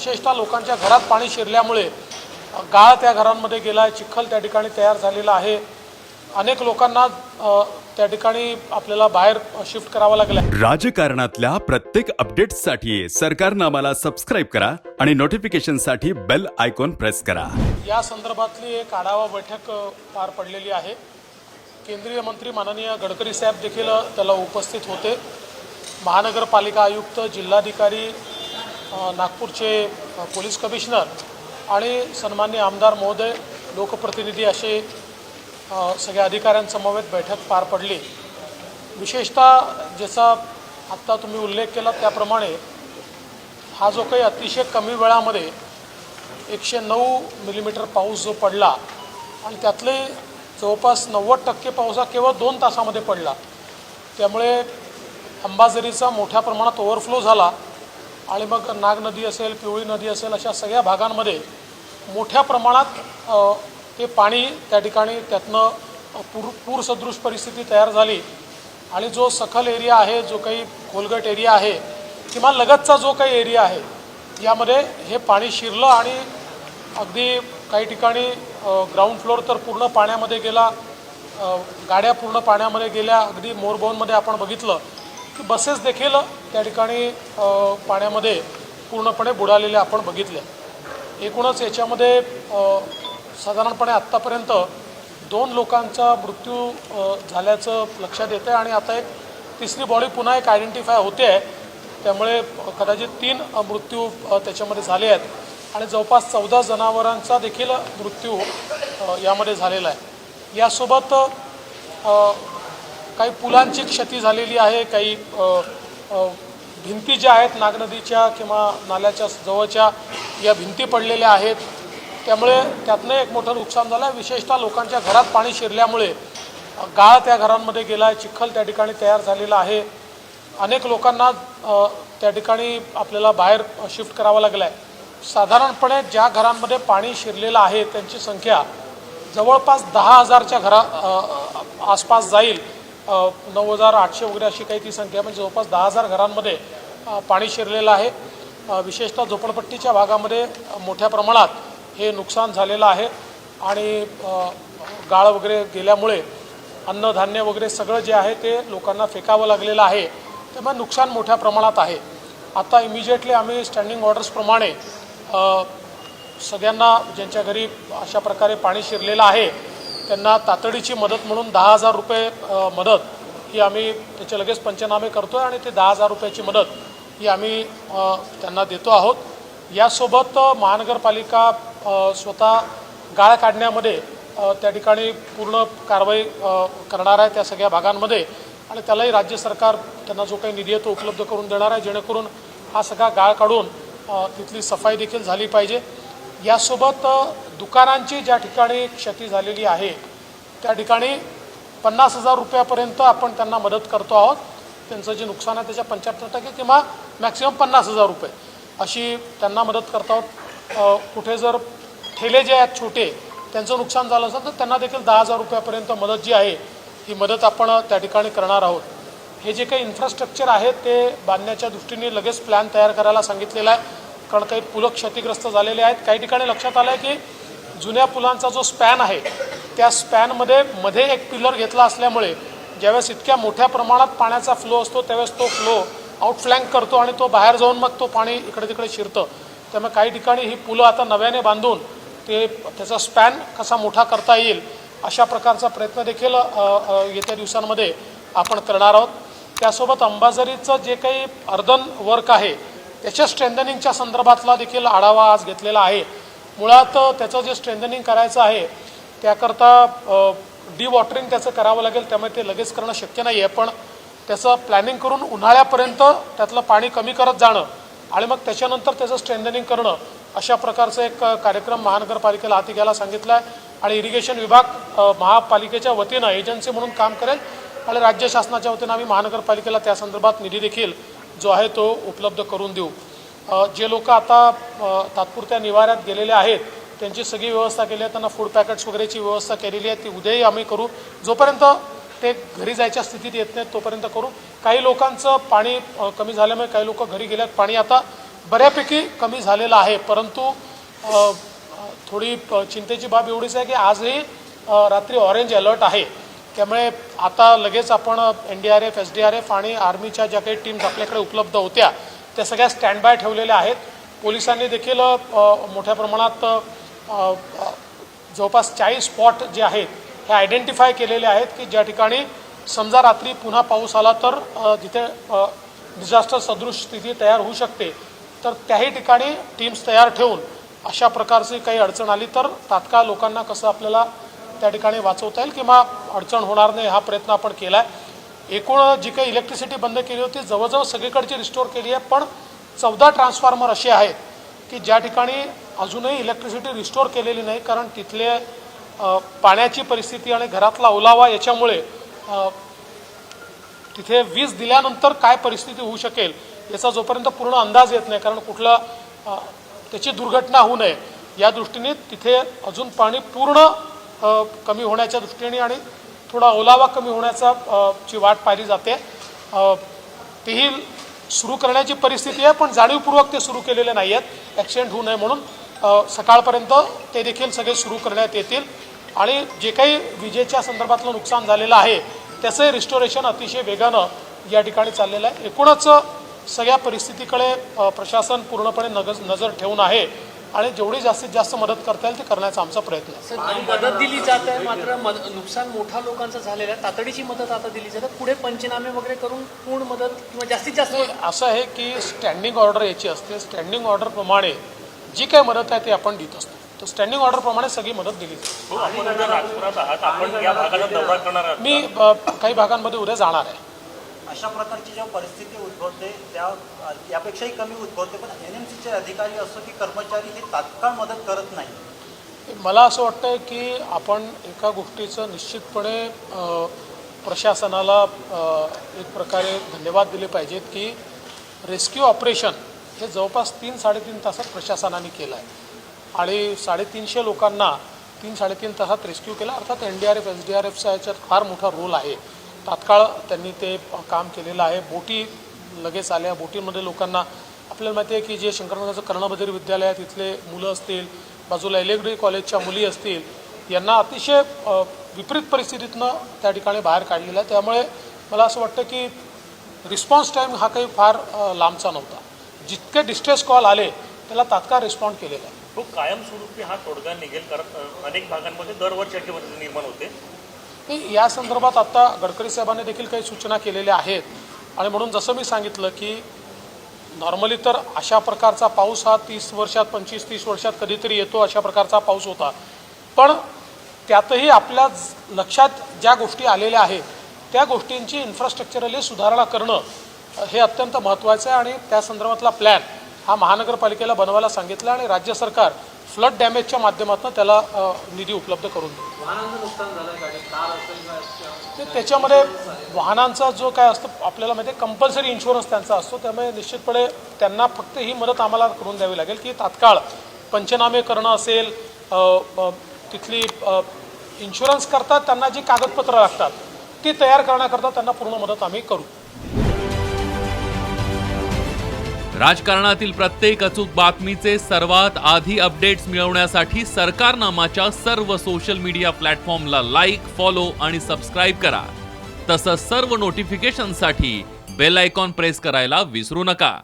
विशेषतः लोकांच्या घरात पाणी शिरल्यामुळे गाळ त्या घरांमध्ये गेला आहे, चिखल त्या ठिकाणी तयार झालेला आहे। अनेक लोकांना त्या ठिकाणी आपल्याला बाहेर शिफ्ट करावं लागलं। राजकारणातल्या प्रत्येक अपडेट्ससाठी सरकारनामाला सबस्क्राइब करा आणि नोटिफिकेशनसाठी बेल आयकॉन प्रेस करा। या संदर्भातली एक आढावा बैठक पार पडलेली आहे। केंद्रीय मंत्री माननीय गडकरी साहेब देखील त्याला उपस्थित होते। महानगरपालिका आयुक्त, जिल्हाधिकारी, नागपूरचे पोलीस कमिशनर आणि सन्माननीय आमदार महोदय, लोकप्रतिनिधी असे सगळ्या अधिकाऱ्यांसमवेत बैठक पार पडली। विशेषतः जसा आत्ता तुम्ही उल्लेख केला त्याप्रमाणे हा जो काही अतिशय कमी वेळामध्ये 109 मिलीमीटर पाऊस जो पडला आणि त्यातले जवळपास 90% पाऊस हा केवळ 2 तासामध्ये पडला, त्यामुळे अंबाझरीचा मोठ्या प्रमाणात ओव्हरफ्लो झाला आणि मग नाग नदी असेल, पिवळी नदी असेल अशा सगळ्या भागांमध्ये मोठ्या प्रमाणात ते पाणी त्या ठिकाणी त्यातनं पूरसदृश परिस्थिती तयार झाली आणि जो सखल एरिया आहे, जो काही खोलगट एरिया आहे किंवा लगतचा जो काही एरिया आहे यामध्ये हे पाणी शिरलं आणि अगदी काही ठिकाणी ग्राउंड फ्लोअर तर पूर्ण पाण्यामध्ये गेला, गाड्या पूर्ण पाण्यामध्ये गेल्या। अगदी मोरबोनमध्ये आपण बघितलं की बसेस देखील त्या ठिकाणी पाण्यामध्ये पूर्णपणे बुडालेले आपण बघितले। एकूणच याच्यामध्ये साधारणपणे आत्तापर्यंत 2 लोकांचा मृत्यू झाल्याचं लक्षात येतं आणि आता एक तिसरी बॉडी पुन्हा एक आयडेंटिफाय होते आहे, त्यामुळे कदाचित 3 मृत्यू त्याच्यामध्ये झाले आहेत आणि जवळपास 14 जनावरांचा देखील मृत्यू यामध्ये झालेला आहे। यासोबत काही पुलांची क्षती झालेली आहे, काही भिंती ज्या आहेत नागनदीच्या किंवा नाल्याच्या जवळच्या या भिंती पडलेल्या आहेत, त्यामुळे त्यातनं एक मोठं नुकसान झालं आहे। विशेषतः लोकांच्या घरात पाणी शिरल्यामुळे गाळ त्या घरांमध्ये गेला आहे, चिखल त्या ठिकाणी तयार झालेला आहे। अनेक लोकांना त्या ठिकाणी आपल्याला बाहेर शिफ्ट करावं लागलं आहे। साधारणपणे ज्या घरांमध्ये पाणी शिरलेलं आहे त्यांची संख्या जवळपास 10,000च्या आसपास जाईल, 9,800 वगैरे अशी काही ती संख्या, म्हणजे जवळपास 10,000 घरांमध्ये पाणी शिरलेलं आहे। विशेषतः झोपडपट्टीच्या भागामध्ये मोठ्या प्रमाणात हे नुकसान झालेलं आहे आणि गाळ वगैरे गेल्यामुळे अन्नधान्य वगैरे सगळं जे आहे ते लोकांना फेकावं लागलेलं आहे, त्यामुळे नुकसान मोठ्या प्रमाणात आहे। आता इमिजिएटली आम्ही स्टँडिंग ऑर्डर्सप्रमाणे सगळ्यांना ज्यांच्या घरी अशा प्रकारे पाणी शिरलेलं आहे त्यांना तातडीची मदत म्हणून 10,000 रुपये मदत ही आम्ही त्याचे लगेच पंचनामे करतो आहे आणि ते 10,000 रुपयाची मदत ही आम्ही त्यांना देतो आहोत। यासोबत महानगरपालिका स्वतः गाळ काढण्यामध्ये त्या ठिकाणी पूर्ण कारवाई करणार आहे त्या सगळ्या भागांमध्ये आणि त्यालाही राज्य सरकार त्यांना जो काही निधी आहे तो उपलब्ध करून देणार आहे, जेणेकरून हा सगळा गाळ काढून तिथली सफाई देखील झाली पाहिजे। यासोबत दुकानांची ज्या ठिकाणी क्षती झालेली आहे त्या ठिकाणी 50,000 रुपयापर्यंत आपण त्यांना मदत करतो आहोत। त्यांचं जे नुकसान आहे त्याच्या 75% किंवा मॅक्सिमम 50,000 रुपये अशी त्यांना मदत करतो आहोत। कुठे जर ठेले जे आहेत छोटे त्यांचं नुकसान झालं असेल तर त्यांना देखील 10,000 रुपयापर्यंत मदत जी आहे ही मदत आपण त्या ठिकाणी करणार आहोत। हे जे काही इन्फ्रास्ट्रक्चर आहे ते बांधण्याच्या दृष्टीने लगेच प्लॅन तयार करायला सांगितलेला आहे, कारण काही पुलं क्षतिग्रस्त झालेले आहेत। काही ठिकाणी लक्षात आलं आहे की जुन्या पुलांचा जो स्पॅन आहे त्या स्पॅनमध्ये मध्ये एक पिलर घेतला असल्यामुळे ज्यावेळेस इतक्या मोठ्या प्रमाणात पाण्याचा फ्लो असतो त्यावेळेस तो फ्लो आउटफ्लँक करतो आणि तो बाहेर जाऊन मग तो पाणी इकडे तिकडे शिरतं। त्यामुळे काही ठिकाणी ही पुलं आता नव्याने बांधून त्याचा स्पॅन कसा मोठा करता येईल अशा प्रकारचा प्रयत्न देखील येत्या दिवसांमध्ये आपण करणार आहोत। त्यासोबत अंबाझरीचं जे काही अर्धन वर्क आहे त्याच्या स्ट्रेंथनिंगच्या संदर्भातला देखील आढावा आज घेतलेला आहे। मुळात त्याचं जे स्ट्रेंथनिंग करायचं आहे त्याकरता डिवॉटरिंग त्याचं करावं लागेल, त्यामुळे ते लगेच करणं शक्य नाही आहे, पण त्याचं प्लॅनिंग करून उन्हाळ्यापर्यंत त्यातलं पाणी कमी करत जाणं आणि मग त्याच्यानंतर त्याचं स्ट्रेंथनिंग करणं अशा प्रकारचा एक कार्यक्रम महानगरपालिकेला हाती घ्यायला सांगितला आहे आणि इरिगेशन विभाग महापालिकेच्या वतीनं एजन्सी म्हणून काम करेल आणि राज्य शासनाच्या वतीनं आम्ही महानगरपालिकेला त्या संदर्भात निधी देखील जो आहे तो उपलब्ध करून देऊ। जे लोक आता तात्पुरत्या निवाऱ्यात गेलेले आहेत त्यांची सगळी व्यवस्था केली आहे, त्यांना फूड पॅकेट्स वगैरेची व्यवस्था केलेली आहे, ती उद्याही आम्ही करू। जोपर्यंत ते घरी जायच्या स्थितीत येत नाहीत तोपर्यंत करू। काही लोकांचं पाणी कमी झाल्यामुळे काही लोक घरी गेल्यात, पाणी आता बऱ्यापैकी कमी झालेला आहे. परंतु थोडी चिंतेची बाब एवढीच आहे की आजही रात्री ऑरेंज अलर्ट आहे. त्यामुळे आता लगेच आपण NDRF, SDRF आणि आर्मीच्या ज्या काही टीम्स आपल्याकडे उपलब्ध होत्या त्या सगळ्या स्टँड बाय ठेवलेल्या आहेत. पोलिसांनी देखील मोठ्या प्रमाणात जवळपास 40 स्पॉट जे आहेत हे आयडेंटिफाय केलेले आहेत की ज्या ठिकाणी समजा रात्री पुन्हा पाऊस आला तर जिथे डिझास्टर सदृश स्थिती तयार होऊ शकते, तर त्याही ठिकाणी टीम्स तयार ठेवून अशा प्रकारची काही अडचण आली तर तात्काळ लोकांना कसं आपल्याला त्या ठिकाणी वाचवता येईल किंवा अडचण होणार नाही हा प्रयत्न आपण केला आहे. एकूण जी काही इलेक्ट्रिसिटी बंद केली होती जवळजवळ सगळीकडची रिस्टोर केली आहे, पण 14 ट्रान्सफॉर्मर असे आहेत की ज्या ठिकाणी अजूनही इलेक्ट्रिसिटी रिस्टोर केलेली नाही, कारण तिथले पाण्याची परिस्थिती आणि घरातला ओलावा याच्यामुळे तिथे वीज दिल्यानंतर काय परिस्थिती होऊ शकेल याचा जोपर्यंत पूर्ण अंदाज येत नाही, कारण कुठला त्याची दुर्घटना होऊ नये या दृष्टीने तिथे अजून पाणी पूर्ण कमी होण्याच्या दृष्टीने आणि थोडा ओलावा कमी होण्याचा ची वाट पाहिली जाते. तेही सुरू करण्याची परिस्थिती आहे, पण जाणीवपूर्वक ते सुरू केलेले नाही आहेत ॲक्सिडेंट होऊ नये म्हणून. सकाळपर्यंत ते देखील सगळे सुरू करण्यात येतील आणि जे काही विजेच्या संदर्भातलं नुकसान झालेलं आहे त्याचंही रिस्टोरेशन अतिशय वेगानं या ठिकाणी चाललेलं आहे. एकूणच सगळ्या परिस्थितीकडे प्रशासन पूर्णपणे नजर ठेवून आहे आणि जेवढी जास्तीत जास्त मदत करता येईल ते करण्याचा आमचा प्रयत्न आहे. मदत दिली जात आहे, मात्र नुकसान मोठा लोकांचं झालेलं आहे. तातडीची मदत आता दिली जाते, पुढे पंचनामे वगैरे करून पूर्ण मदत किंवा जास्तीत जास्त असं आहे की स्टँडिंग ऑर्डर याची असते. स्टँडिंग ऑर्डरप्रमाणे जी काही मदत आहे ती आपण देत असतो. तर स्टँडिंग ऑर्डरप्रमाणे सगळी मदत दिली जाते. मी काही भागांमध्ये उद्या जाणार आहे. अशा प्रकारची जेव्हा परिस्थिती उद्भवते त्या यापेक्षाही कमी उद्भवते, पण NMCचे अधिकारी असो की कर्मचारी हे तात्काळ मदत करत नाही. मला असं वाटतं की आपण एका गोष्टीचं निश्चितपणे प्रशासनाला एक प्रकारे धन्यवाद दिले पाहिजेत की रेस्क्यू ऑपरेशन हे जवळपास 3-3.5 तासात प्रशासनाने केलं आहे आणि 350 लोकांना 3-3.5 तासात रेस्क्यू केला. अर्थात NDRF, SDRFचा याच्यात फार मोठा रोल आहे. तात्काळ त्यांनी ते काम केलेलं आहे. बोटी लगेच आल्या. बोटीमध्ये लोकांना आपल्याला माहिती आहे की जे शंकरनगरचं कर्णबधिर विद्यालय आहे तिथले मुलं असतील, बाजूला एलेग्री कॉलेजच्या मुली असतील, यांना अतिशय विपरीत परिस्थितीतनं त्या ठिकाणी बाहेर काढलेलं आहे. त्यामुळे मला असं वाटतं की रिस्पॉन्स टाईम हा काही फार लांबचा नव्हता. जितके डिस्ट्रेस कॉल आले त्याला तात्काळ रिस्पॉन्ड केलेला आहे. तो कायमस्वरूपी हा तोडगा निघेल, कारण अनेक भागांमध्ये दरवर्षी अशी परिस्थिती निर्माण होते. या संदर्भात आता गडकरी साहेबांनी देखील काही सूचना केलेल्या आहेत आणि म्हणून जसं मी सांगितलं की नॉर्मली तर अशा प्रकारचा पाऊस हा 30 वर्षात 25-30 वर्षात कधीतरी येतो, अशा प्रकारचा पाऊस होता. पण त्यातही आपल्या लक्षात ज्या गोष्टी आलेल्या आहेत त्या गोष्टींची इन्फ्रास्ट्रक्चरली सुधारणा करणं हे अत्यंत महत्त्वाचं आहे आणि त्या संदर्भातला प्लॅन हा महानगरपालिकेला बनवायला सांगितला आणि राज्य सरकार फ्लड डॅमेजच्या माध्यमातून त्याला निधी उपलब्ध करून देईल. त्याच्यामध्ये वाहनांचा जो काय असतो आपल्याला माहिती आहे कंपल्सरी इन्शुरन्स त्यांचा असतो, त्यामुळे निश्चितपणे त्यांना फक्त ही मदत आम्हाला करून द्यावी लागेल की तात्काळ पंचनामे करणं असेल, तिथली इन्शुरन्स करता त्यांना जी कागदपत्रं लागतात ती तयार करण्याकरता त्यांना पूर्ण मदत आम्ही करू. राजकारणातील प्रत्येक अचूक बातमीचे सर्वात आधी अपडेट्स मिळवण्यासाठी सरकारनामाच्या सर्व सोशल मीडिया प्लॅटफॉर्मला लाईक, फॉलो आणि सबस्क्राईब करा. तसंच सर्व नोटिफिकेशनसाठी बेल आयकॉन प्रेस करायला विसरू नका.